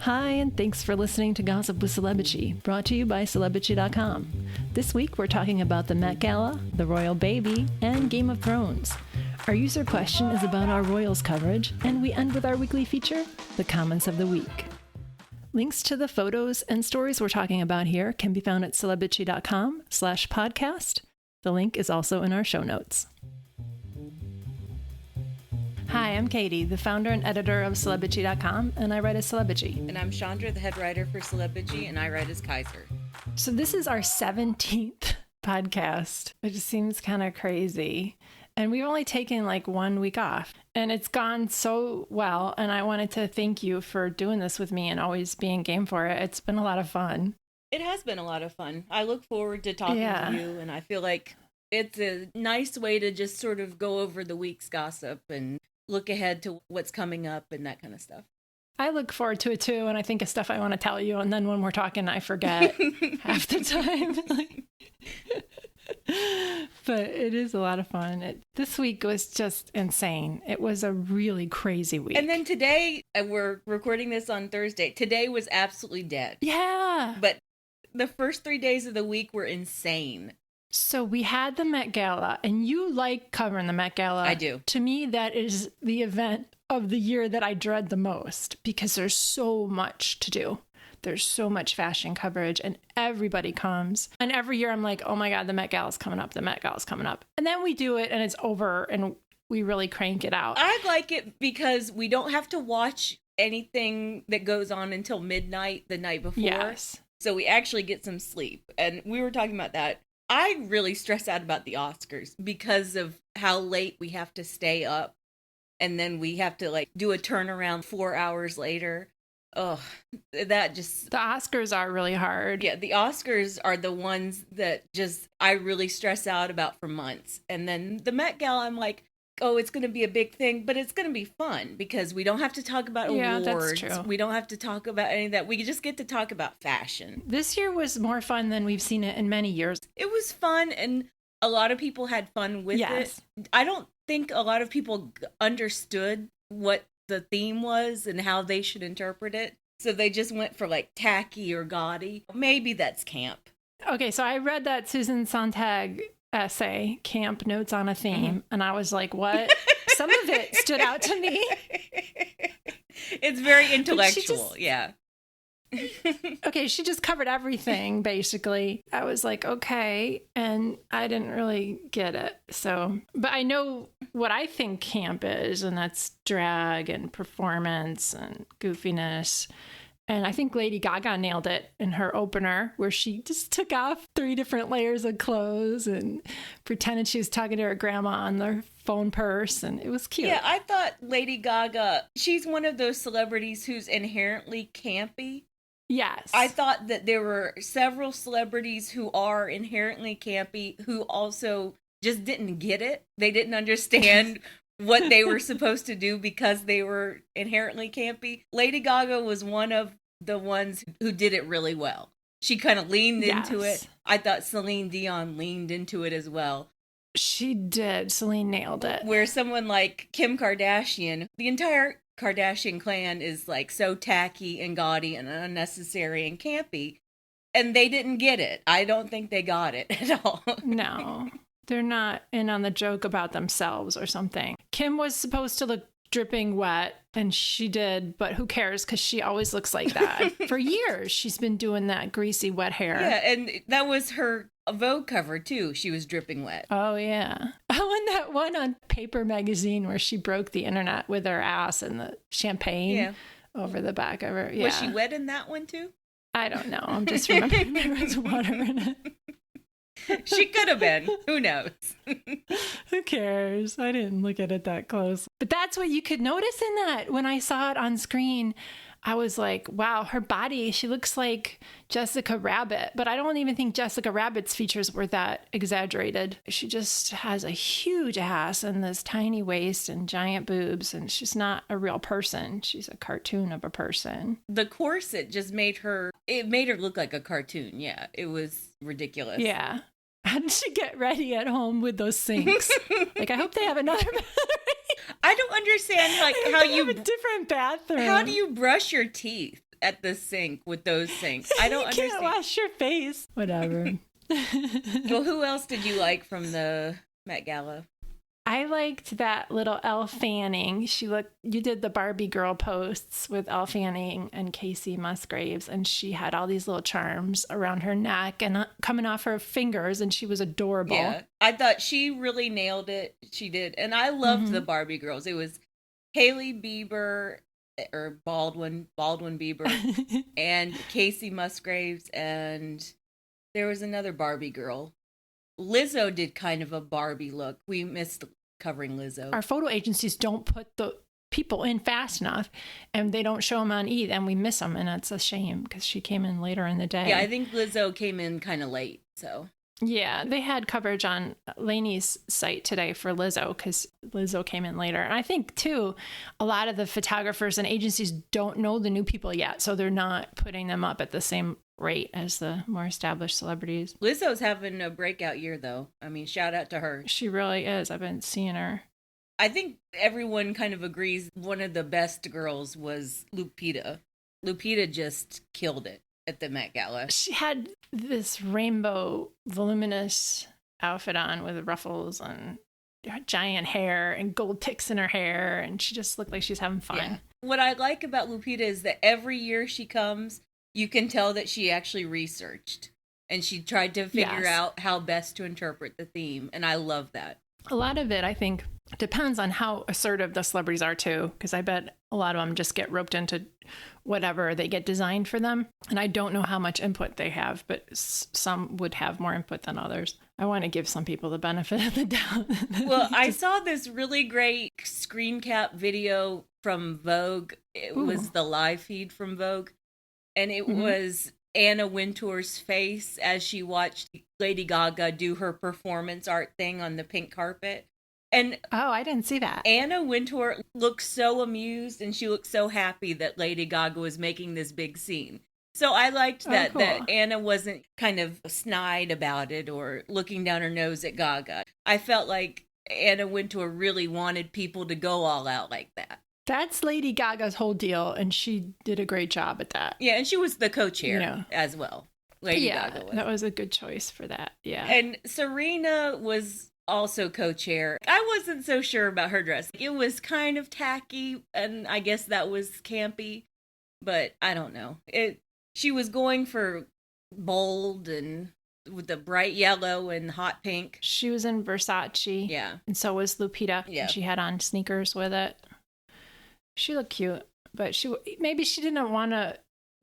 Hi, and thanks for listening to Gossip with Celebrity, brought to you by Celebrity.com. This week, we're talking about the Met Gala, the Royal Baby, and Game of Thrones. Our user question is about our Royals coverage, and we end with our weekly feature, the Comments of the Week. Links to the photos and stories we're talking about here can be found at Celebrity.com/podcast. The link is also in our show notes. Hi, I'm Katie, the founder and editor of Celebrity.com, and I write as Celebrity. And I'm Chandra, the head writer for Celebrity, and I write as Kaiser. So this is our 17th podcast, which seems kind of crazy. And we've only taken like 1 week off. And it's gone so well, and I wanted to thank you for doing this with me and always being game for it. It's been a lot of fun. It has been a lot of fun. I look forward to talking to you, and I feel like it's a nice way to just sort of go over the week's gossip and look ahead to what's coming up and that kind of stuff. I look forward to it too, and I think of stuff I want to tell you, and then when we're talking, I forget half the time. But it is a lot of fun. This week was just insane. It was a really crazy week. And then today, we're recording this on Thursday. Today was absolutely dead. Yeah. But the first 3 days of the week were insane. So we had the Met Gala, and you like covering the Met Gala. I do. To me, that is the event of the year that I dread the most because there's so much to do. There's so much fashion coverage, and everybody comes. And every year I'm like, oh my God, the Met Gala's coming up. The Met Gala's coming up. And then we do it, and it's over, and we really crank it out. I like it because we don't have to watch anything that goes on until midnight the night before. Yes. So we actually get some sleep. And we were talking about that. I really stress out about the Oscars because of how late we have to stay up. And then we have to like do a turnaround 4 hours later. Oh, that just... The Oscars are really hard. Yeah, the Oscars are the ones that just I really stress out about for months. And then the Met Gala, I'm like, oh, it's going to be a big thing, but it's going to be fun because we don't have to talk about awards. That's true. We don't have to talk about any of that. We just get to talk about fashion. This year was more fun than we've seen it in many years. It was fun, and a lot of people had fun with it. I don't think a lot of people understood what the theme was and how they should interpret it. So they just went for like tacky or gaudy. Maybe that's camp. Okay, so I read that Susan Sontag essay, Camp Notes on a Theme, and I was like, what? Some of it stood out to me. It's very intellectual, yeah. Okay, she just covered everything, basically. I was like, okay, and I didn't really get it. So, but I know what I think camp is, and that's drag and performance and goofiness. And I think Lady Gaga nailed it in her opener, where she just took off 3 different layers of clothes and pretended she was talking to her grandma on their phone purse, and it was cute. Yeah, I thought Lady Gaga, she's one of those celebrities who's inherently campy. Yes. I thought that there were several celebrities who are inherently campy who also just didn't get it. They didn't understand what they were supposed to do because they were inherently campy. Lady Gaga was one of the ones who did it really well. She kind of leaned into it. I thought Celine Dion leaned into it as well. She did. Celine nailed it. Where someone like Kim Kardashian, the entire Kardashian clan is like so tacky and gaudy and unnecessary and campy, and they didn't get it. I don't think they got it at all. No. They're not in on the joke about themselves or something. Kim was supposed to look dripping wet, and she did, but who cares? Because she always looks like that. For years, she's been doing that greasy, wet hair. Yeah, and that was her Vogue cover, too. She was dripping wet. Oh, yeah. Oh, and that one on Paper Magazine where she broke the internet with her ass and the champagne over the back of her. Yeah. Was she wet in that one, too? I don't know. I'm just remembering there was water in it. She could have been. Who knows? Who cares? I didn't look at it that close. But that's what you could notice in that. When I saw it on screen, I was like, wow, her body, she looks like Jessica Rabbit. But I don't even think Jessica Rabbit's features were that exaggerated. She just has a huge ass and this tiny waist and giant boobs. And she's not a real person. She's a cartoon of a person. The corset just made her look like a cartoon. Yeah, it was ridiculous. Yeah. How did she get ready at home with those sinks? Like, I hope they have another battery. I don't understand, like, how you have a different bathroom. How do you brush your teeth? at the sink with those sinks. I don't understand. You can't wash your face. Whatever. Well, who else did you like from the Met Gala? I liked that little Elle Fanning. You did the Barbie girl posts with Elle Fanning and Kacey Musgraves, and she had all these little charms around her neck and coming off her fingers, and she was adorable. Yeah, I thought she really nailed it. She did. And I loved the Barbie girls. It was Hailey Bieber, or Baldwin Bieber, and Kacey Musgraves, and there was another Barbie girl. Lizzo did kind of a Barbie look. We missed covering Lizzo. Our photo agencies don't put the people in fast enough, and they don't show them on E, and we miss them, and it's a shame because she came in later in the day. Yeah, I think Lizzo came in kind of late, so. Yeah, they had coverage on Lainey's site today for Lizzo because Lizzo came in later. And I think, too, a lot of the photographers and agencies don't know the new people yet, so they're not putting them up at the same rate as the more established celebrities. Lizzo's having a breakout year, though. I mean, shout out to her. She really is. I've been seeing her. I think everyone kind of agrees one of the best girls was Lupita. Lupita just killed it at the Met Gala. She had this rainbow, voluminous outfit on with ruffles and giant hair and gold ticks in her hair, and she just looked like she's having fun. Yeah. What I like about Lupita is that every year she comes, you can tell that she actually researched and she tried to figure out how best to interpret the theme, and I love that. A lot of it, I think, depends on how assertive the celebrities are, too, because I bet a lot of them just get roped into whatever they get designed for them. And I don't know how much input they have, but some would have more input than others. I want to give some people the benefit of the doubt. Well, I saw this really great screen cap video from Vogue. It was the live feed from Vogue. And it was Anna Wintour's face as she watched Lady Gaga do her performance art thing on the pink carpet. And I didn't see that. Anna Wintour looked so amused, and she looked so happy that Lady Gaga was making this big scene. So I liked that, cool. that Anna wasn't kind of snide about it or looking down her nose at Gaga. I felt like Anna Wintour really wanted people to go all out like that. That's Lady Gaga's whole deal, and she did a great job at that. Yeah, and she was the co-chair as well. Lady Gaga was. That was a good choice for that, yeah. And Serena was also co-chair. I wasn't so sure about her dress. It was kind of tacky, and I guess that was campy, but I don't know. She was going for bold and with the bright yellow and hot pink. She was in Versace. Yeah. And so was Lupita. Yeah. And she had on sneakers with it. She looked cute, but maybe she didn't want to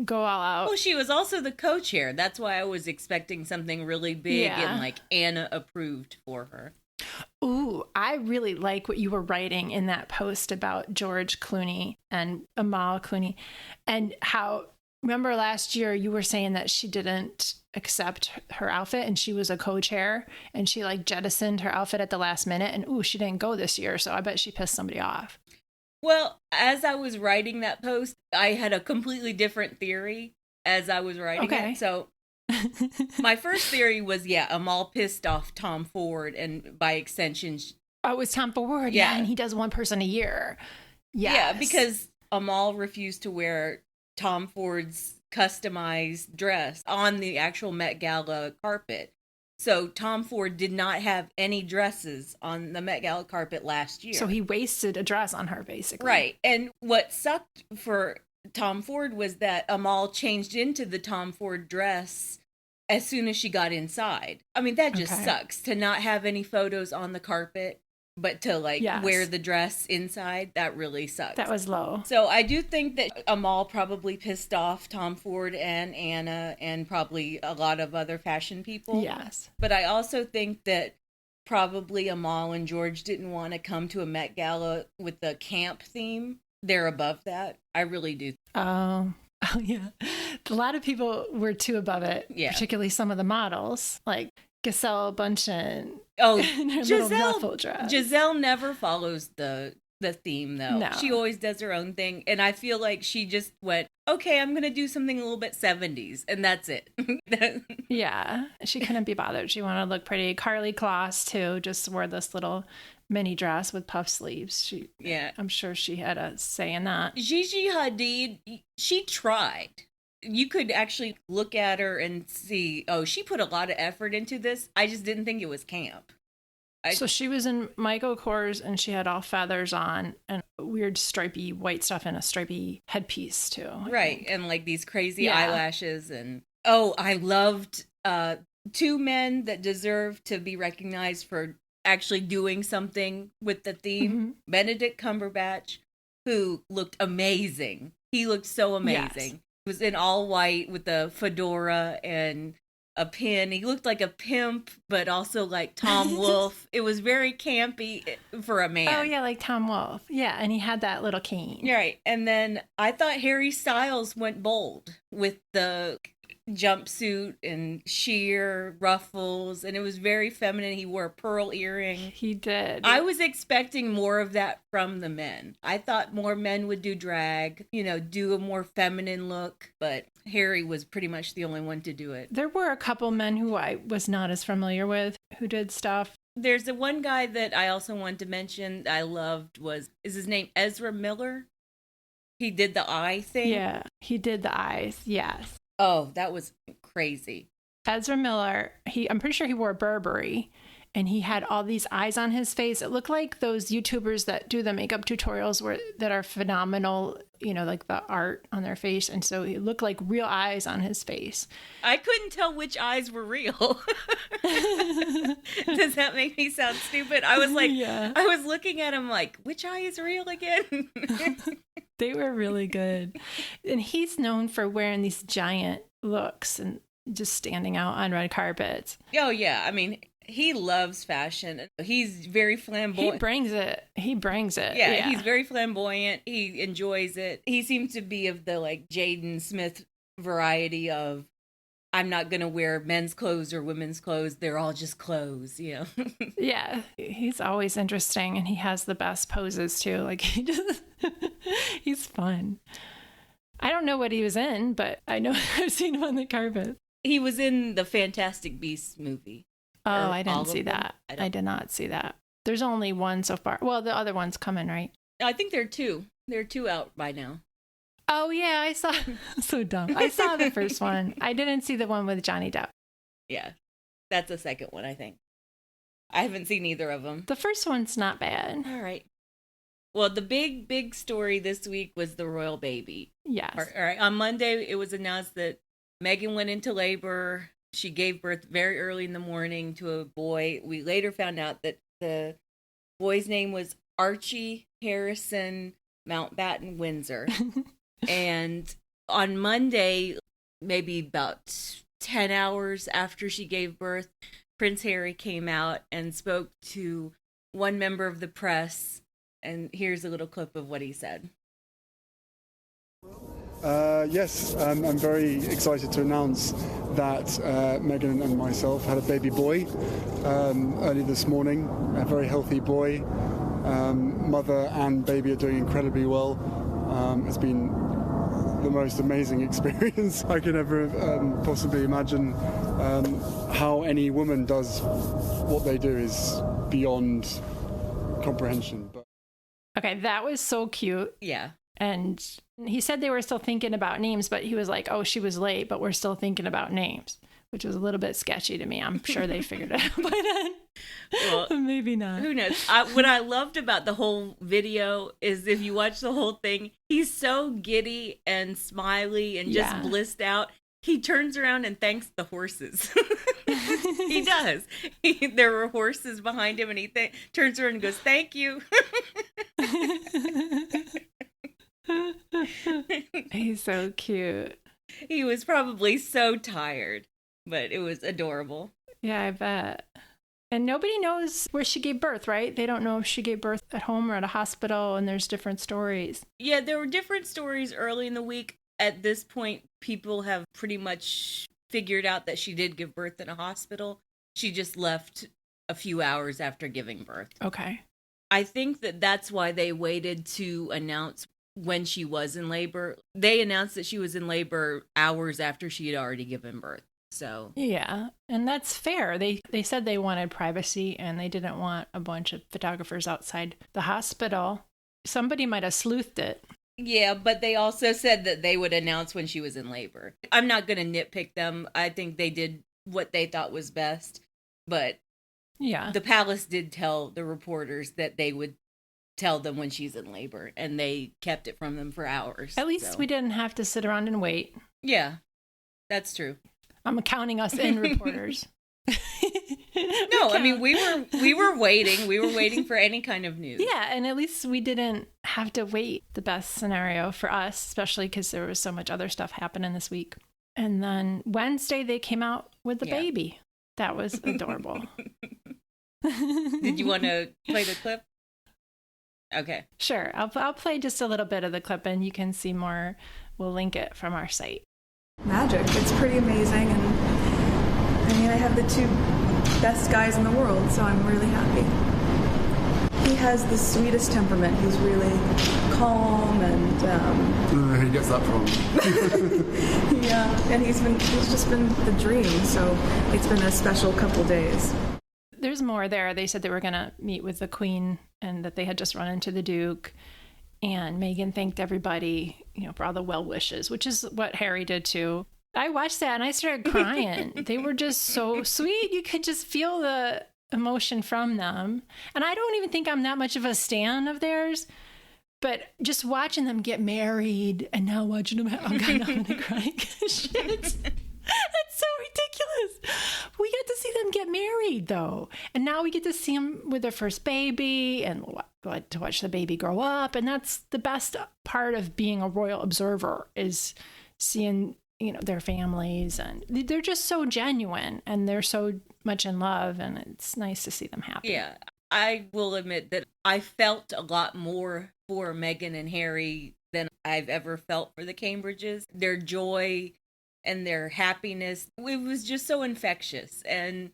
go all out. Well, she was also the co-chair. That's why I was expecting something really big and like Anna approved for her. Ooh, I really like what you were writing in that post about George Clooney and Amal Clooney, and how, remember last year you were saying that she didn't accept her outfit and she was a co-chair and she like jettisoned her outfit at the last minute, and she didn't go this year, so I bet she pissed somebody off. Well, as I was writing that post, I had a completely different theory as I was writing it. So my first theory was, Amal pissed off Tom Ford, and by extension... it was Tom Ford, yeah, and he does one person a year. Yes. Yeah, because Amal refused to wear Tom Ford's customized dress on the actual Met Gala carpet. So Tom Ford did not have any dresses on the Met Gala carpet last year. So he wasted a dress on her, basically. Right. And what sucked for Tom Ford was that Amal changed into the Tom Ford dress as soon as she got inside. I mean, that just sucks to not have any photos on the carpet, but to wear the dress inside. That really sucks. That was low. So I do think that Amal probably pissed off Tom Ford and Anna and probably a lot of other fashion people. Yes. But I also think that probably Amal and George didn't want to come to a Met Gala with the camp theme. They're above that. I really do. Oh, yeah. A lot of people were too above it, particularly some of the models, like Gisele Bundchen. Oh, Gisele. Gisele never follows the theme, though. No. She always does her own thing. And I feel like she just went, okay, I'm going to do something a little bit 70s. And that's it. Yeah. She couldn't be bothered. She wanted to look pretty. Carly Kloss, too, just wore this little mini dress with puff sleeves. Yeah. I'm sure she had a say in that. Gigi Hadid, she tried. You could actually look at her and see, oh, she put a lot of effort into this. I just didn't think it was camp. So she was in Michael Kors and she had all feathers on and weird stripy white stuff and a stripy headpiece too. Right. And like these crazy eyelashes. And I loved two men that deserve to be recognized for actually doing something with the theme. Mm-hmm. Benedict Cumberbatch, who looked amazing. He looked so amazing. Yes. He was in all white with a fedora and a pin. He looked like a pimp, but also like Tom Wolfe. It was very campy for a man. Oh, yeah, like Tom Wolfe. Yeah, and he had that little cane. Right. And then I thought Harry Styles went bold with the jumpsuit and sheer ruffles, and it was very feminine. He wore a pearl earring. He did. I was expecting more of that from the men. I thought more men would do drag, do a more feminine look, but Harry was pretty much the only one to do it. There were a couple men who I was not as familiar with who did stuff. There's the one guy that I also wanted to mention I loved is his name Ezra Miller? He did the eye thing? Yeah, he did the eyes, yes. Oh, that was crazy. Ezra Miller, I'm pretty sure he wore Burberry, and he had all these eyes on his face. It looked like those YouTubers that do the makeup tutorials that are phenomenal, like the art on their face. And so it looked like real eyes on his face. I couldn't tell which eyes were real. Does that make me sound stupid? I was like, I was looking at him like, which eye is real again? They were really good. And he's known for wearing these giant looks and just standing out on red carpets. Oh, yeah. I mean, he loves fashion. He's very flamboyant. He brings it. Yeah, he's very flamboyant. He enjoys it. He seems to be of the like Jaden Smith variety of, I'm not going to wear men's clothes or women's clothes. They're all just clothes, Yeah, he's always interesting and he has the best poses too. Like he's fun. I don't know what he was in, but I know I've seen him on the carpet. He was in the Fantastic Beasts movie. Oh, I didn't see that. I did not see that. There's only one so far. Well, the other one's coming, right? I think there are two. There are two out by now. Oh, yeah, I saw. So dumb. I saw the first one. I didn't see the one with Johnny Depp. Yeah, that's the second one, I think. I haven't seen either of them. The first one's not bad. All right. Well, the big story this week was the royal baby. Yes. All right. On Monday, it was announced that Meghan went into labor. She gave birth very early in the morning to a boy. We later found out that the boy's name was Archie Harrison Mountbatten Windsor. And on Monday, maybe about 10 hours after she gave birth, Prince Harry came out and spoke to one member of the press. And here's a little clip of what he said. Yes, I'm very excited to announce that Meghan and myself had a baby boy early this morning, a very healthy boy. Mother and baby are doing incredibly well. It's been the most amazing experience I could ever possibly imagine. How any woman does what they do is beyond comprehension. Okay, that was so cute. Yeah. And he said they were still thinking about names, but he was like, oh, she was late, but we're still thinking about names, which was a little bit sketchy to me. I'm sure they figured it out by then. Well, maybe not. Who knows? What I loved about the whole video is if you watch the whole thing, he's so giddy and smiley and just blissed out. He turns around and thanks the horses. He does. There were horses behind him and he turns around and goes, thank you. He's so cute. He was probably so tired, but it was adorable. Yeah, I bet. And nobody knows where she gave birth, right? They don't know if she gave birth at home or at a hospital, and there's different stories. Yeah, there were different stories early in the week. At this point, people have pretty much figured out that she did give birth in a hospital. She just left a few hours after giving birth. Okay. I think that's why they waited to announce when she was in labor. They announced that she was in labor hours after she had already given birth. So yeah, and that's fair. They said they wanted privacy and they didn't want a bunch of photographers outside the hospital. Somebody might have sleuthed it. yeah, but they also said that they would announce when she was in labor. I'm not going to nitpick them. I think they did what they thought was best. But yeah, the palace did tell the reporters that they would tell them when she's in labor, and they kept it from them for hours. At least we didn't have to sit around and wait. Yeah, that's true. I'm counting us in, reporters. No, I mean, we were waiting. We were waiting for any kind of news. Yeah, and at least we didn't have to wait. The best scenario for us, especially because there was so much other stuff happening this week. And then Wednesday, they came out with the baby. That was adorable. Did you want to play the clip? Okay. Sure. I'll play just a little bit of the clip and you can see more. We'll link it from our site. Magic. It's pretty amazing. And I mean, I have the two best guys in the world, so I'm really happy. He has the sweetest temperament. He's really calm and... I don't know where he gets that from. Yeah, and he's just been the dream, so it's been a special couple days. There's more there. They said they were going to meet with the Queen and that they had just run into the Duke. And Meghan thanked everybody, for all the well wishes, which is what Harry did too. I watched that and I started crying. They were just so sweet. You could just feel the emotion from them. And I don't even think I'm that much of a stan of theirs, but just watching them get married and now watching them, I'm going to cry. Shit. That's so ridiculous. We get to see them get married, though. And now we get to see them with their first baby and to watch the baby grow up. And that's the best part of being a royal observer is seeing, their families. And they're just so genuine and they're so much in love. And it's nice to see them happy. Yeah, I will admit that I felt a lot more for Meghan and Harry than I've ever felt for the Cambridges. Their joy and their happiness, it was just so infectious. And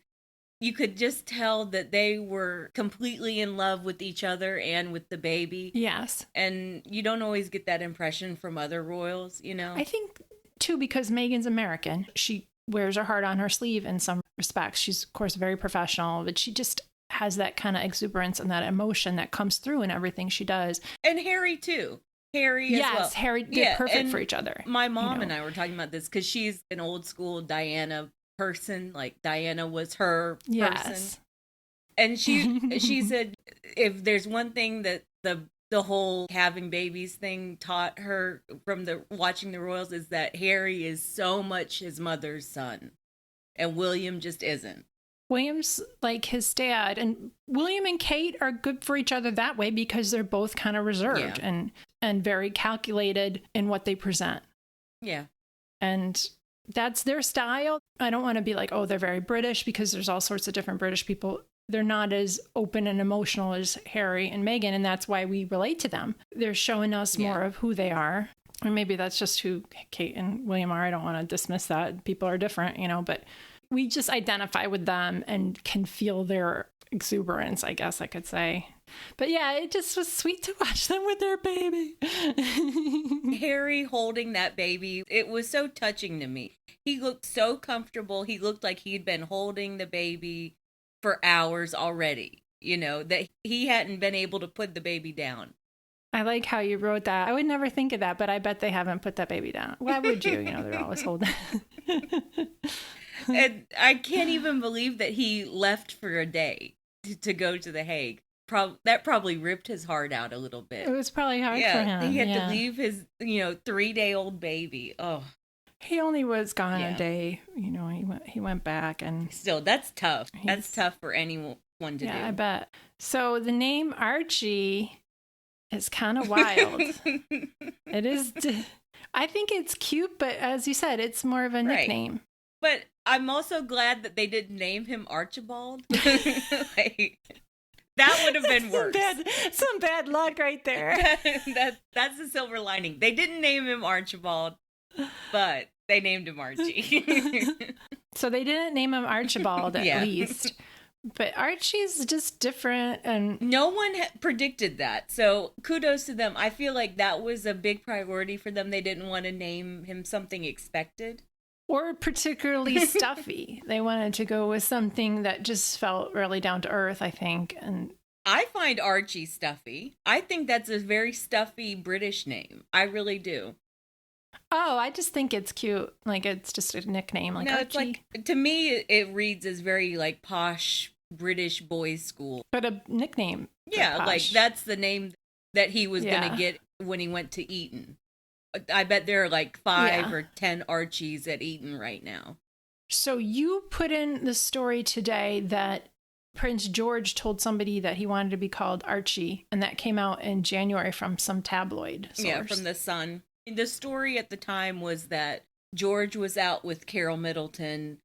you could just tell that they were completely in love with each other and with the baby. Yes. And you don't always get that impression from other royals, I think, too, because Meghan's American. She wears her heart on her sleeve in some respects. She's, of course, very professional, but she just has that kind of exuberance and that emotion that comes through in everything she does. And Harry, too. Harry as well. Harry, they're perfect for each other. My mom and I were talking about this because she's an old school Diana person. Like Diana was her person. And she said if there's one thing that the whole having babies thing taught her from the watching the royals is that Harry is so much his mother's son and William just isn't. William's like his dad, and William and Kate are good for each other that way because they're both kind of reserved and very calculated in what they present. Yeah. And that's their style. I don't want to be like, oh, they're very British because there's all sorts of different British people. They're not as open and emotional as Harry and Meghan, and that's why we relate to them. They're showing us more of who they are. Or maybe that's just who Kate and William are. I don't want to dismiss that. People are different, but we just identify with them and can feel their exuberance, I guess I could say. But yeah, it just was sweet to watch them with their baby. Harry holding that baby, it was so touching to me. He looked so comfortable. He looked like he'd been holding the baby for hours already, that he hadn't been able to put the baby down. I like how you wrote that. I would never think of that, but I bet they haven't put that baby down. Why would you? They're always holding. And I can't even believe that he left for a day to go to The Hague. That probably ripped his heart out a little bit. It was probably hard for him. He had to leave his, 3-day-old baby. Oh, he only was gone a day. He went back, and still, that's tough. That's tough for anyone to do. Yeah, I bet. So the name Archie is kind of wild. It is. I think it's cute, but as you said, it's more of a nickname. But I'm also glad that they didn't name him Archibald. That would have been worse. Some bad luck right there. That's the silver lining. They didn't name him Archibald, but they named him Archie. So they didn't name him Archibald at least. But Archie's just different, and no one predicted that. So kudos to them. I feel like that was a big priority for them. They didn't want to name him something expected. Or particularly stuffy. They wanted to go with something that just felt really down to earth, I think. And I find Archie stuffy. I think that's a very stuffy British name. I really do. oh, I just think it's cute. Like, it's just a nickname. Like No, Archie. it's like, to me, it reads as very like posh British boys' school. But a nickname. Yeah, posh. like that's the name that he was going Yeah. to get when he went to Eton. I bet there are like 5 Yeah. or 10 Archies at Eton right now. So you put in the story today that Prince George told somebody that he wanted to be called Archie, and that came out in January from some tabloid source. Yeah, from the Sun. The story at the time was that George was out with Carol Middleton,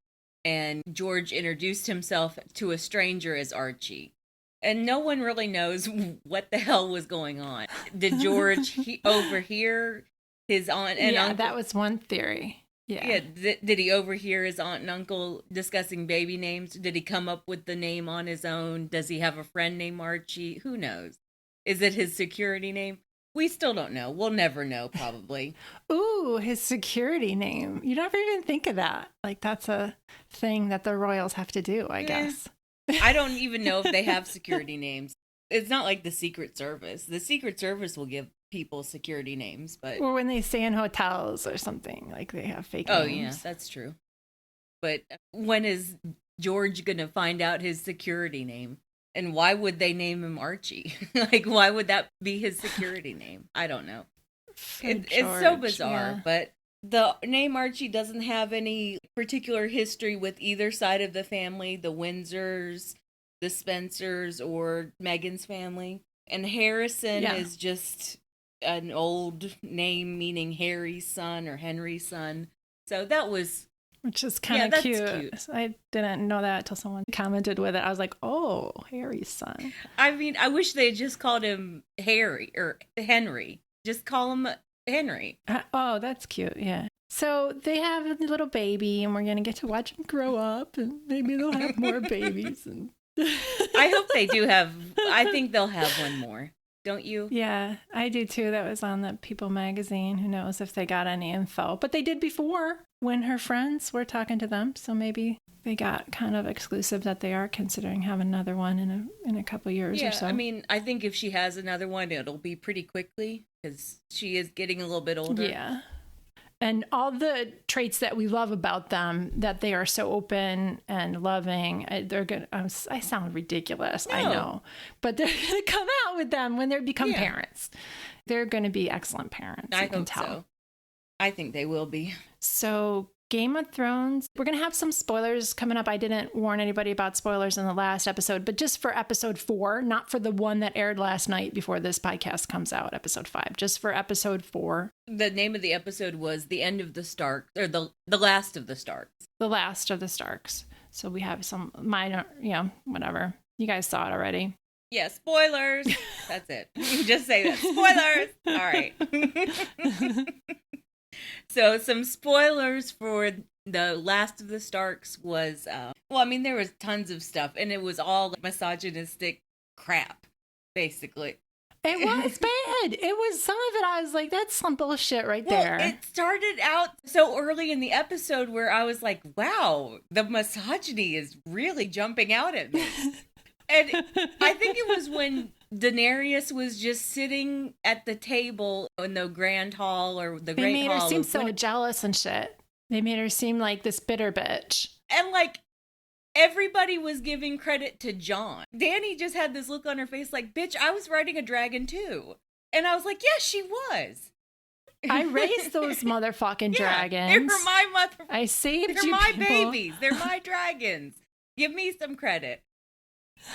and George introduced himself to a stranger as Archie. And no one really knows what the hell was going on. Did George overhear his aunt and uncle? That was one theory. Yeah, did he overhear his aunt and uncle discussing baby names? Did he come up with the name on his own? Does he have a friend named Archie? Who knows? Is it his security name? We still don't know. We'll never know, probably. Ooh, his security name. You never even think of that. Like, that's a thing that the royals have to do, I guess. I don't even know if they have security names. It's not like the Secret Service. The Secret Service will give people security names, but... Or when they stay in hotels or something, like they have fake Oh, names. yeah, that's true. But when is George going to find out his security name? And why would they name him Archie? Like, why would that be his security name? I don't know. It's so George, bizarre, yeah. but the name Archie doesn't have any particular history with either side of the family, the Windsors, the Spencers, or Meghan's family. And Harrison is just an old name meaning Harry's son or Henry's son. So that was... Which is kind of cute. cute. I didn't know that until someone commented with it. I was like, oh, Harry's son. I mean, I wish they had just called him Harry or Henry. Just call him Henry. Oh, that's cute. Yeah. So they have a little baby, and we're going to get to watch him grow up, and maybe they'll have more babies. And I hope they do have... I think they'll have one more. Don't you? Yeah, I do too. That was on the People magazine. Who knows if they got any info. But they did before when her friends were talking to them. So maybe they got kind of exclusive that they are considering having another one in a couple years or so. I mean, I think if she has another one, it'll be pretty quickly because she is getting a little bit older. Yeah. And all the traits that we love about them, that they are so open and loving, they're good. I sound ridiculous, I know. But they're going to come out with them when they become parents. They're going to be excellent parents. I hope so. I think they will be. So Game of Thrones, we're going to have some spoilers coming up. I didn't warn anybody about spoilers in the last episode, but just for episode 4, not for the one that aired last night before this podcast comes out, episode 5, just for episode 4. The name of the episode was The End of the Stark, or the Last of the Starks. The Last of the Starks. So we have some minor, whatever. You guys saw it already. Yeah, spoilers. That's it. You just say that. Spoilers. All right. So some spoilers for The Last of the Starks was, there was tons of stuff, and it was all misogynistic crap, basically. It was bad. It was, some of it I was like, that's some bullshit right there. It started out so early in the episode where I was like, wow, the misogyny is really jumping out at me. And I think it was when Daenerys was just sitting at the table in the Grand Hall or the Great Hall. They made her seem so jealous and shit. They made her seem like this bitter bitch. And like, everybody was giving credit to Jon. Dany just had this look on her face like, bitch, I was riding a dragon too. And I was like, yes, she was. I raised those motherfucking dragons. They were my mother. I saved They're you my people. babies. They're my dragons. Give me some credit.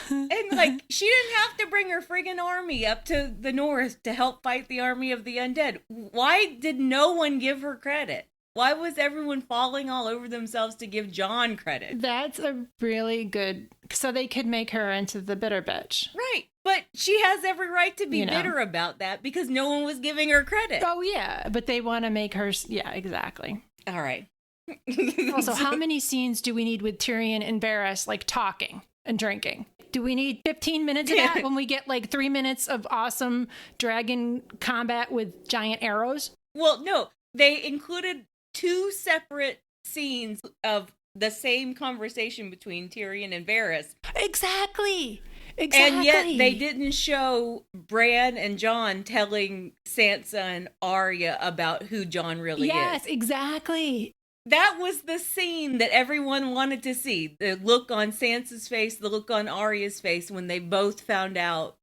And like, she didn't have to bring her friggin' army up to the north to help fight the army of the undead. Why did no one give her credit? Why was everyone falling all over themselves to give Jon credit? That's a really good... So they could make her into the bitter bitch. Right. But she has every right to be bitter about that because no one was giving her credit. Oh, yeah. But they want to make her... Yeah, exactly. All right. Also, how many scenes do we need with Tyrion and Varys, like, talking and drinking? Do we need 15 minutes of that when we get, like, 3 minutes of awesome dragon combat with giant arrows? Well, no. They included 2 separate scenes of the same conversation between Tyrion and Varys. Exactly. And yet they didn't show Bran and Jon telling Sansa and Arya about who Jon really is. Yes, exactly. That was the scene that everyone wanted to see. The look on Sansa's face, the look on Arya's face when they both found out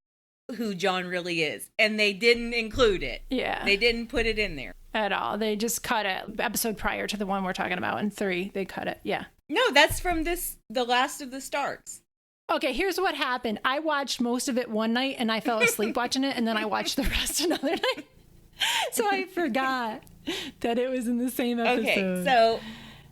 who Jon really is. And they didn't include it. Yeah. They didn't put it in there. At all. They just cut it. Episode prior to the one we're talking about in 3, they cut it. Yeah. No, that's from The Last of the Starks. Okay, here's what happened. I watched most of it one night and I fell asleep watching it, and then I watched the rest another night. So I forgot that it was in the same episode. Okay, so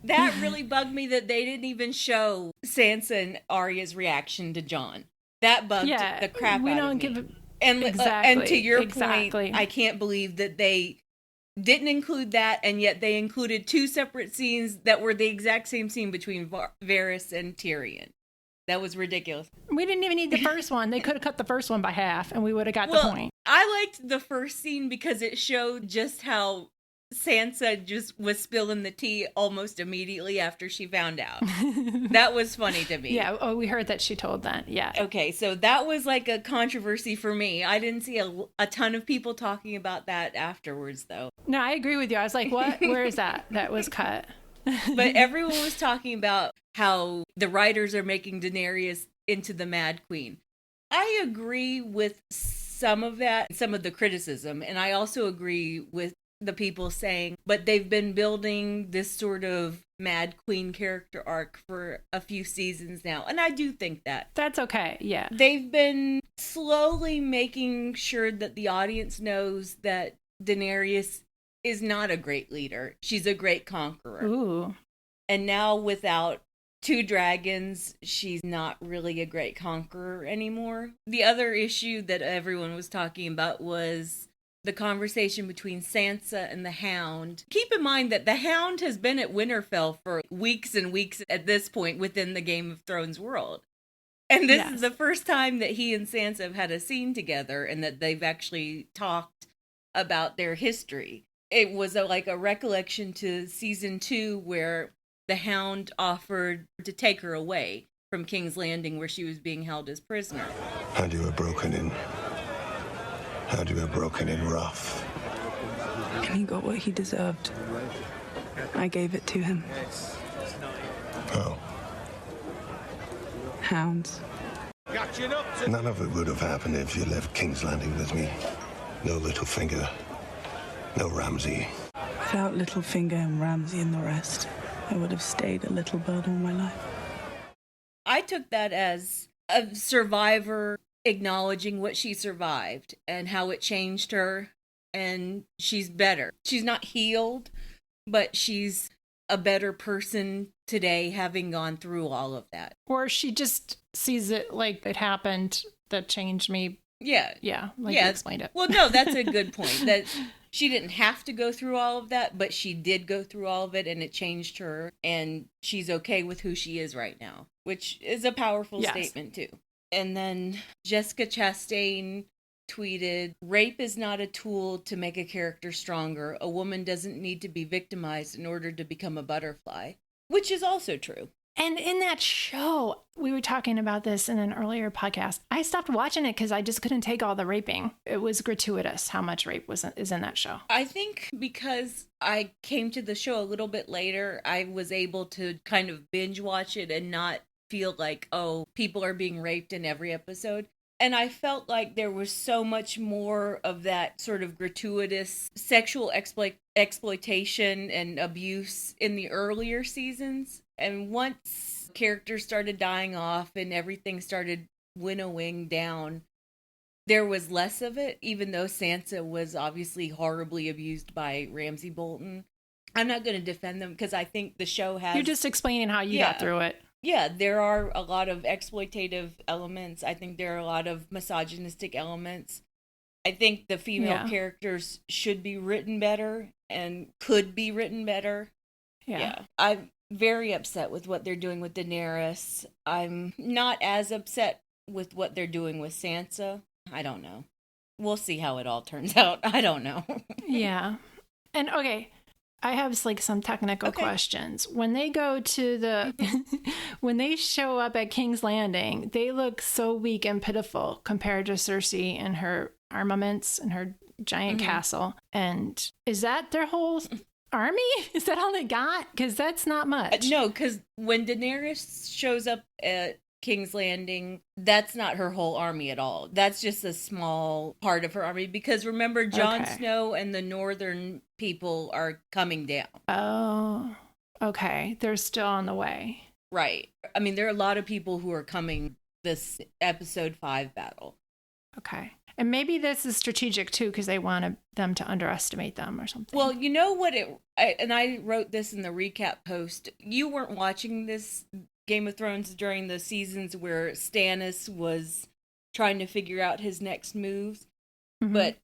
that really bugged me that they didn't even show Sansa and Arya's reaction to Jon. That bugged the crap out of me. And to your point, I can't believe that they didn't include that, and yet they included 2 separate scenes that were the exact same scene between Varys and Tyrion. That was ridiculous. We didn't even need the first one. They could have cut the first one by half and we would have got the point. I liked the first scene because it showed just how Sansa just was spilling the tea almost immediately after she found out. That was funny to me. Yeah, we heard that she told that. Yeah. Okay, so that was like a controversy for me. I didn't see a ton of people talking about that afterwards, though. No, I agree with you. I was like, what? Where is that? That was cut. But everyone was talking about how the writers are making Daenerys into the Mad Queen. I agree with some of that, some of the criticism, and I also agree with the people saying, but they've been building this sort of Mad Queen character arc for a few seasons now, and I do think that. That's okay, yeah. They've been slowly making sure that the audience knows that Daenerys is not a great leader. She's a great conqueror. Ooh. And now without 2 dragons, she's not really a great conqueror anymore. The other issue that everyone was talking about was the conversation between Sansa and the Hound. Keep in mind that the Hound has been at Winterfell for weeks and weeks at this point within the Game of Thrones world. And this is the first time that he and Sansa have had a scene together and that they've actually talked about their history. It was like a recollection to season 2 where the Hound offered to take her away from King's Landing where she was being held as prisoner. Had you were broken in rough. And he got what he deserved. I gave it to him. Oh. Hounds. None of it would have happened if you left King's Landing with me. No Littlefinger. No Ramsay. Without Littlefinger and Ramsay and the rest, I would have stayed a little bird all my life. I took that as a survivor acknowledging what she survived and how it changed her, and she's better. She's not healed, but she's a better person today having gone through all of that. Or she just sees it like it happened that changed me. Yeah. Yeah, like you explained it. Well, no, that's a good point. That she didn't have to go through all of that, but she did go through all of it, and it changed her, and she's okay with who she is right now, which is a powerful statement, too. And then Jessica Chastain tweeted, "Rape is not a tool to make a character stronger. A woman doesn't need to be victimized in order to become a butterfly," which is also true. And in that show, we were talking about this in an earlier podcast. I stopped watching it because I just couldn't take all the raping. It was gratuitous how much rape is in that show. I think because I came to the show a little bit later, I was able to kind of binge watch it and not feel like, oh, people are being raped in every episode. And I felt like there was so much more of that sort of gratuitous sexual exploitation and abuse in the earlier seasons. And once characters started dying off and everything started winnowing down, there was less of it, even though Sansa was obviously horribly abused by Ramsay Bolton. I'm not going to defend them because I think the show has... You're just explaining how you got through it. Yeah, there are a lot of exploitative elements. I think there are a lot of misogynistic elements. I think the female characters should be written better and could be written better. Yeah. I'm very upset with what they're doing with Daenerys. I'm not as upset with what they're doing with Sansa. I don't know. We'll see how it all turns out. I don't know. Yeah. And okay, I have like some technical questions. When they go to when they show up at King's Landing, they look so weak and pitiful compared to Cersei and her armaments and her giant castle. And is that their whole army? Is that all they got? Because that's not much. No, because when Daenerys shows up at King's Landing, that's not her whole army at all. That's just a small part of her army. Because remember, Jon Snow and the northern people are coming down. Oh, okay. They're still on the way. Right. I mean, there are a lot of people who are coming this episode 5 battle. Okay. And maybe this is strategic too, because they wanted them to underestimate them or something. Well, you know what I wrote this in the recap post. You weren't watching this Game of Thrones during the seasons where Stannis was trying to figure out his next moves. But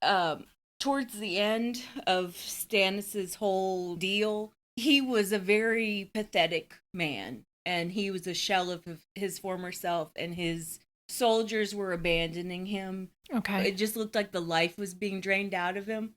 towards the end of Stannis's whole deal, he was a very pathetic man, and he was a shell of his former self, and his soldiers were abandoning him. Okay. It just looked like the life was being drained out of him.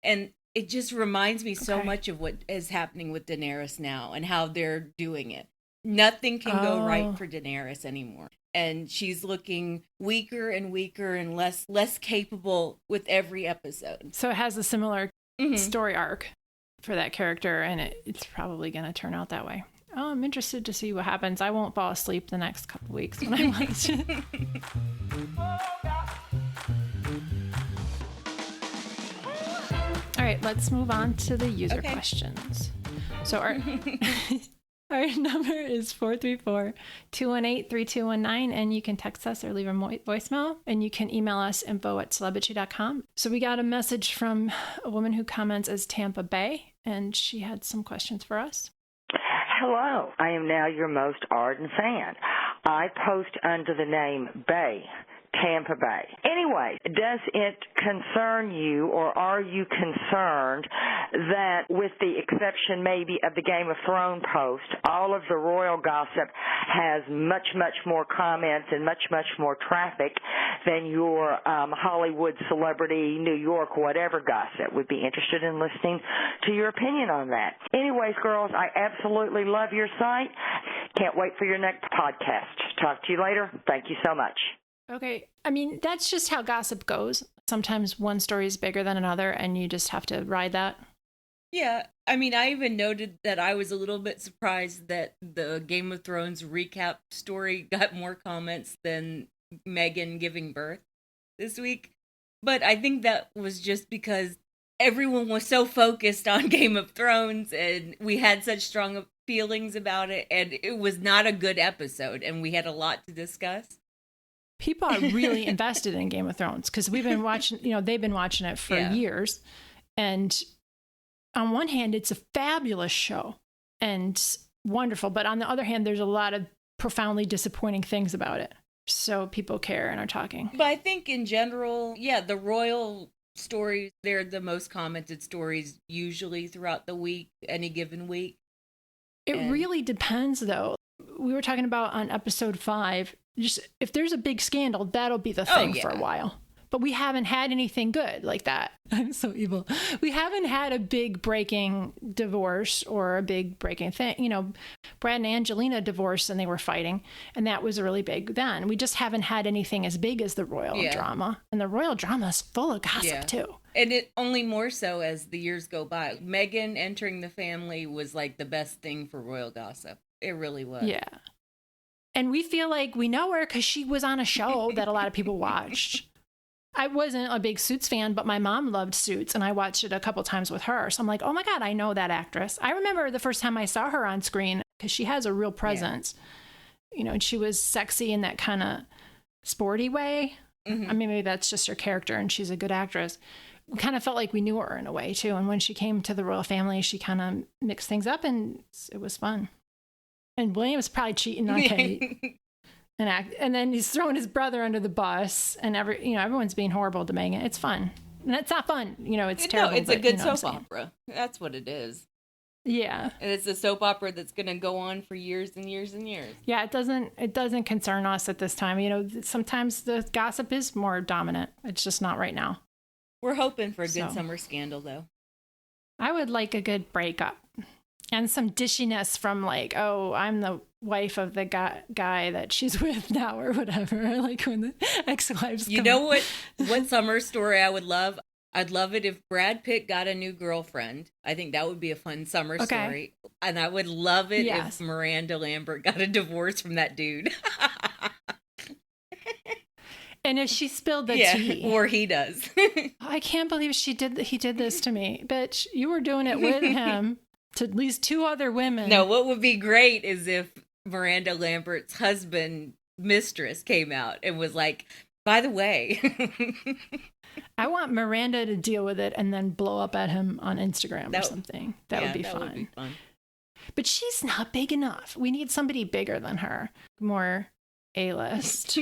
And it just reminds me so much of what is happening with Daenerys now and how they're doing it. Nothing can go right for Daenerys anymore. And she's looking weaker and weaker and less capable with every episode. So it has a similar story arc for that character, and it's probably going to turn out that way. Oh, I'm interested to see what happens. I won't fall asleep the next couple weeks when I watch it. All right, let's move on to the user questions. So our number is 434-218-3219, and you can text us or leave a voicemail, and you can email us info@celebrity.com. So we got a message from a woman who comments as Tampabay, and she had some questions for us. Hello, I am now your most ardent fan. I post under the name Bay, Tampa Bay. Anyway, does it concern you, or are you concerned that with the exception maybe of the Game of Thrones post, all of the royal gossip has much, much more comments and much, much more traffic than your Hollywood, celebrity, New York, whatever gossip? Would be interested in listening to your opinion on that. Anyways, girls, I absolutely love your site. Can't wait for your next podcast. Talk to you later. Thank you so much. Okay. I mean, that's just how gossip goes. Sometimes one story is bigger than another, and you just have to ride that. Yeah. I mean, I even noted that I was a little bit surprised that the Game of Thrones recap story got more comments than Meghan giving birth this week. But I think that was just because everyone was so focused on Game of Thrones, and we had such strong feelings about it, and it was not a good episode, and we had a lot to discuss. People are really invested in Game of Thrones because we've been watching, they've been watching it for years. And on one hand, it's a fabulous show and wonderful. But on the other hand, there's a lot of profoundly disappointing things about it. So people care and are talking. But I think in general, the royal stories, they're the most commented stories usually throughout the week, any given week. It really depends, though. We were talking about on episode 5, just if there's a big scandal, that'll be the thing for a while. But we haven't had anything good like that. I'm so evil. We haven't had a big breaking divorce or a big breaking thing. Brad and Angelina divorced and they were fighting, and that was really big then. We just haven't had anything as big as the royal drama. And the royal drama is full of gossip too. And it only more so as the years go by. Meghan entering the family was like the best thing for royal gossip. It really was. Yeah. And we feel like we know her because she was on a show that a lot of people watched. I wasn't a big Suits fan, but my mom loved Suits, and I watched it a couple times with her. So I'm like, oh my God, I know that actress. I remember the first time I saw her on screen because she has a real presence. And she was sexy in that kind of sporty way. Mm-hmm. I mean, maybe that's just her character, and she's a good actress. We kind of felt like we knew her in a way, too. And when she came to the royal family, she kind of mixed things up, and it was fun. And William was probably cheating on Kate. And then he's throwing his brother under the bus, and everyone's being horrible to Meghan. It's fun. And it's not fun. It's terrible. No, it's a good soap opera. That's what it is. Yeah. And it's a soap opera that's going to go on for years and years and years. Yeah, it doesn't concern us at this time. Sometimes the gossip is more dominant. It's just not right now. We're hoping for a good summer scandal, though. I would like a good breakup and some dishiness from like, oh, I'm the wife of the guy that she's with now or whatever. I like when the ex-wives come. You know what summer story I would love? I'd love it if Brad Pitt got a new girlfriend. I think that would be a fun summer story. And I would love it if Miranda Lambert got a divorce from that dude. And if she spilled the tea. Or he does. I can't believe he did this to me. Bitch, you were doing it with him to at least 2 other women. No, what would be great is if Miranda Lambert's husband, mistress, came out and was like, by the way. I want Miranda to deal with it and then blow up at him on Instagram or something. That would be fun. But she's not big enough. We need somebody bigger than her. More A-list.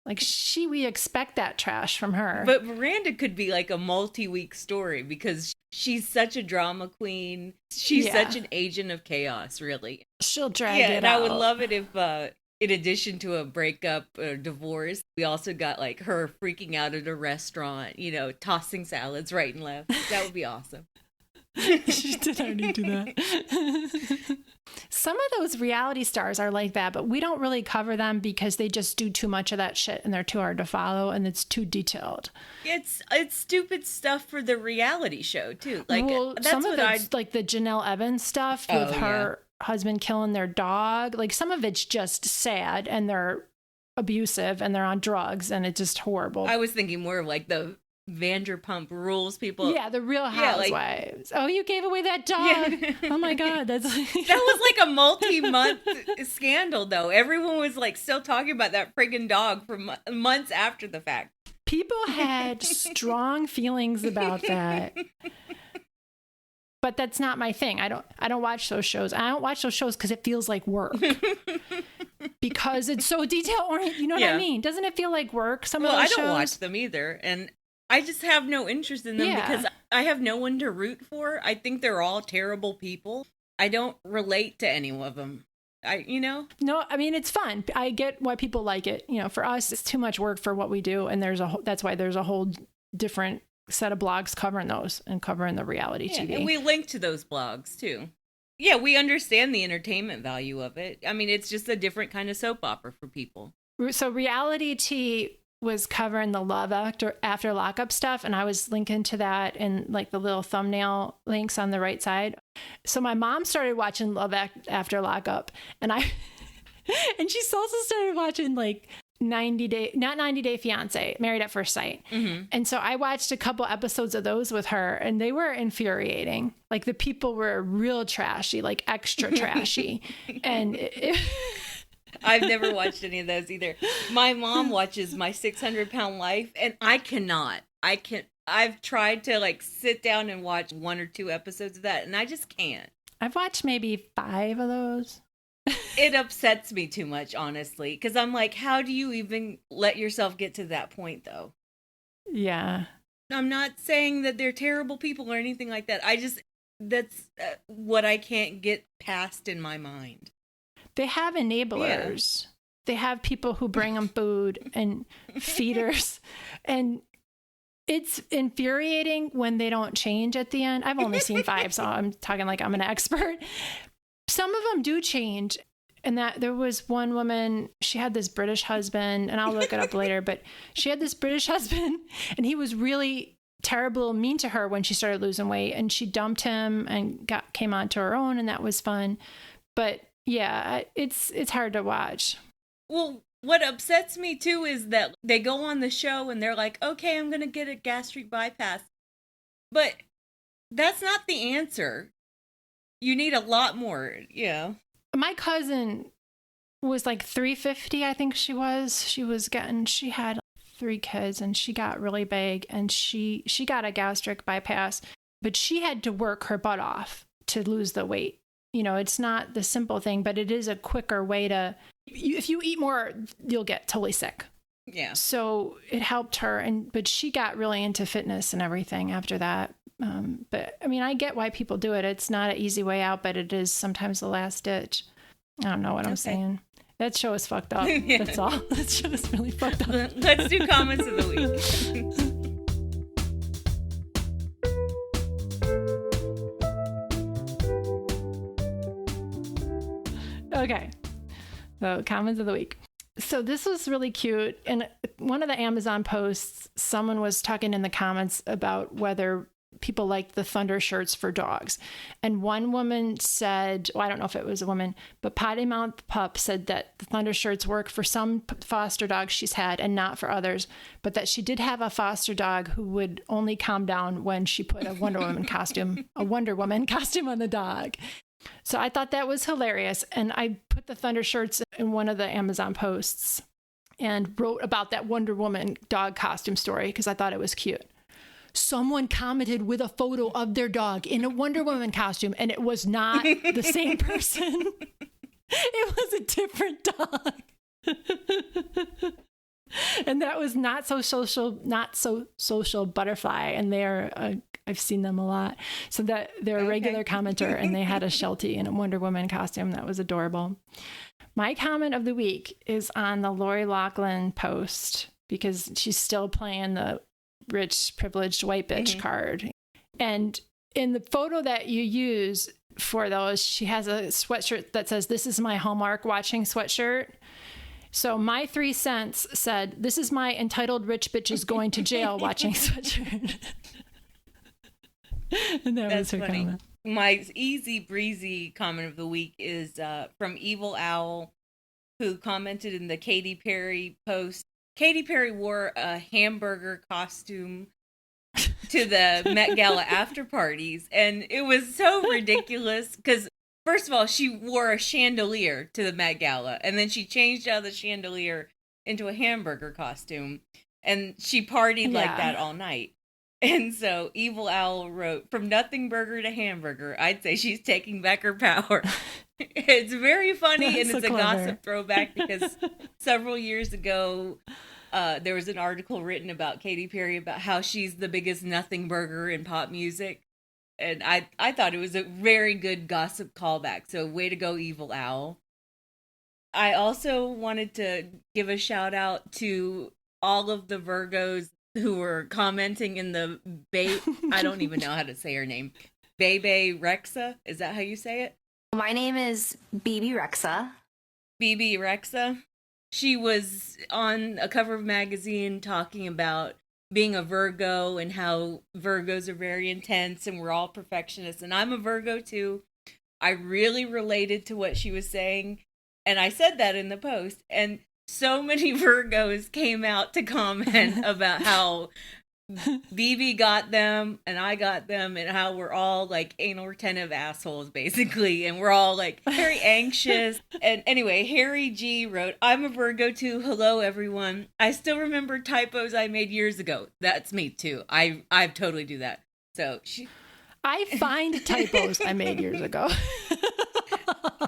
Like we expect that trash from her. But Miranda could be like a multi-week story because she's such a drama queen. She's such an agent of chaos, really. She'll drag it and out. I would love it if, in addition to a breakup or divorce, we also got like her freaking out at a restaurant, tossing salads right and left. That would be awesome. She did already do that. Some of those reality stars are like that, but we don't really cover them because they just do too much of that shit and they're too hard to follow and it's too detailed. It's stupid stuff for the reality show too. Like that's some what of it's like the Janelle Evans stuff with her husband killing their dog. Like some of it's just sad and they're abusive and they're on drugs and it's just horrible. I was thinking more of like the Vanderpump Rules people. Yeah, the Real Housewives. You gave away that dog. Yeah. Oh my God, that's that was like a multi-month scandal though. Everyone was like still talking about that friggin' dog for months after the fact. People had strong feelings about that. But that's not my thing. I don't watch those shows. I don't watch those shows because it feels like work. Because it's so detail oriented. You know what I mean? Doesn't it feel like work? Some of those shows. I don't watch them either, and I just have no interest in them because I have no one to root for. I think they're all terrible people. I don't relate to any of them. No, I mean, it's fun. I get why people like it. For us, it's too much work for what we do, and that's why there's a whole different set of blogs covering those and covering the reality TV. And we link to those blogs too. Yeah, we understand the entertainment value of it. I mean, it's just a different kind of soap opera for people. So Reality T was covering the Love After Lockup stuff, and I was linking to that in like the little thumbnail links on the right side. So my mom started watching Love After Lockup, and she's also started watching like 90 Day Fiance, Married at First Sight. Mm-hmm. And so I watched a couple episodes of those with her and they were infuriating. Like the people were real trashy, like extra trashy. And I've never watched any of those either. My mom watches My 600-Pound Life and I've tried to like sit down and watch 1 or 2 episodes of that and I just can't. I've watched maybe 5 of those. It upsets me too much, honestly, because I'm like, how do you even let yourself get to that point, though? Yeah. I'm not saying that they're terrible people or anything like that. That's what I can't get past in my mind. They have enablers. Yeah. They have people who bring them food and feeders. And it's infuriating when they don't change at the end. I've only seen 5, so I'm talking like I'm an expert. Some of them do change. And that there was one woman, she had this British husband, and I'll look it up later, but she had this British husband and he was really terrible, mean to her when she started losing weight, and she dumped him and came onto her own, and that was fun. But yeah, it's hard to watch. Well, what upsets me too is that they go on the show and they're like, okay, I'm going to get a gastric bypass. But that's not the answer. You need a lot more, My cousin was like 350, I think she was. She had 3 kids and she got really big and she got a gastric bypass, but she had to work her butt off to lose the weight. It's not the simple thing, but it is a quicker way to, if you eat more, you'll get totally sick. Yeah. So it helped her. But she got really into fitness and everything after that. But I mean, I get why people do it. It's not an easy way out, but it is sometimes the last ditch. I don't know what I'm saying. That show is fucked up. Yeah. That's all. That show is really fucked up. Let's do comments of the week. Okay. So comments of the week. So this was really cute. In one of the Amazon posts, someone was talking in the comments about whether people liked the thunder shirts for dogs. And one woman said, well, I don't know if it was a woman, but Potty Mouth Pup said that the thunder shirts work for some foster dogs she's had and not for others, but that she did have a foster dog who would only calm down when she put a Wonder Woman costume on the dog. So I thought that was hilarious. And I put the thunder shirts in one of the Amazon posts and wrote about that Wonder Woman dog costume story because I thought it was cute. Someone commented with a photo of their dog in a Wonder Woman costume, and it was not the same person. It was a different dog. And that was not so social butterfly. And they're, I've seen them a lot. So that they're a regular commenter, and they had a Sheltie in a Wonder Woman costume. That was adorable. My comment of the week is on the Lori Loughlin post because she's still playing the rich, privileged white bitch card. And in the photo that you use for those, she has a sweatshirt that says, "This is my Hallmark watching sweatshirt." So my 3 cents said, "This is my entitled rich bitches going to jail watching sweatshirt." And that was her funny. comment. My easy breezy comment of the week is from Evil Owl, who commented in the Katy Perry post. Katy Perry wore a hamburger costume to the Met Gala after parties, and it was so ridiculous because, first of all, she wore a chandelier to the Met Gala, and then she changed out of the chandelier into a hamburger costume, and she partied like that all night. And so Evil Owl wrote, "From nothing burger to hamburger, I'd say she's taking back her power." It's very funny, and it's a gossip throwback because several years ago, there was an article written about Katy Perry about how she's the biggest nothing burger in pop music. And I thought it was a very good gossip callback. So way to go, Evil Owl. I also wanted to give a shout out to all of the Virgos who were commenting in the I don't even know how to say her name. Bebe Rexha. Is that how you say it? My name is Bebe Rexha. Bebe Rexha. She was on a cover of a magazine talking about being a Virgo and how Virgos are very intense and we're all perfectionists. And I'm a Virgo too. I really related to what she was saying. And I said that in the post. And so many Virgos came out to comment about how Bebe got them and I got them and how we're all like anal retentive assholes basically, and we're all like very anxious. And anyway, Harry G wrote, "I'm a Virgo too. Hello everyone. I still remember typos I made years ago." That's me too. I totally do that. So I find typos I made years ago.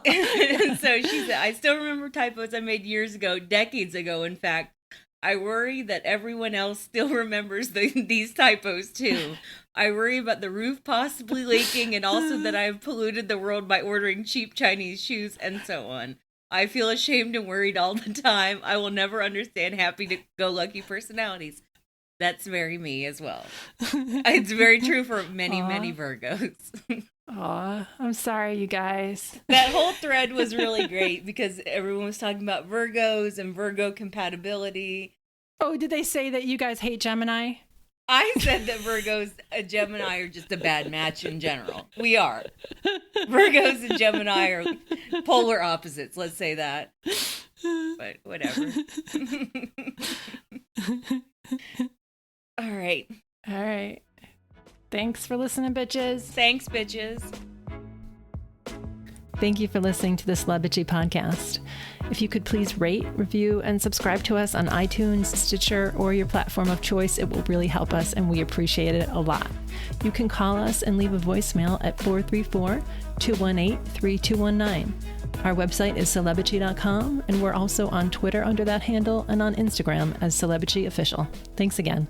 And so she said, "I still remember typos I made years ago, decades ago, in fact. I worry that everyone else still remembers these typos too. I worry about the roof possibly leaking and also that I have polluted the world by ordering cheap Chinese shoes and so on. I feel ashamed and worried all the time. I will never understand happy-go-lucky personalities." That's very me as well. It's very true for many, many Virgos. Aw, I'm sorry, you guys. That whole thread was really great because everyone was talking about Virgos and Virgo compatibility. Oh, did they say that you guys hate Gemini? I said that Virgos and Gemini are just a bad match in general. We are. Virgos and Gemini are polar opposites, let's say that. But whatever. All right. Thanks for listening, bitches. Thanks, bitches. Thank you for listening to the Celebrity Podcast. If you could please rate, review, and subscribe to us on iTunes, Stitcher, or your platform of choice, it will really help us, and we appreciate it a lot. You can call us and leave a voicemail at 434-218-3219. Our website is celebrity.com, and we're also on Twitter under that handle and on Instagram as Celebrity Official. Thanks again.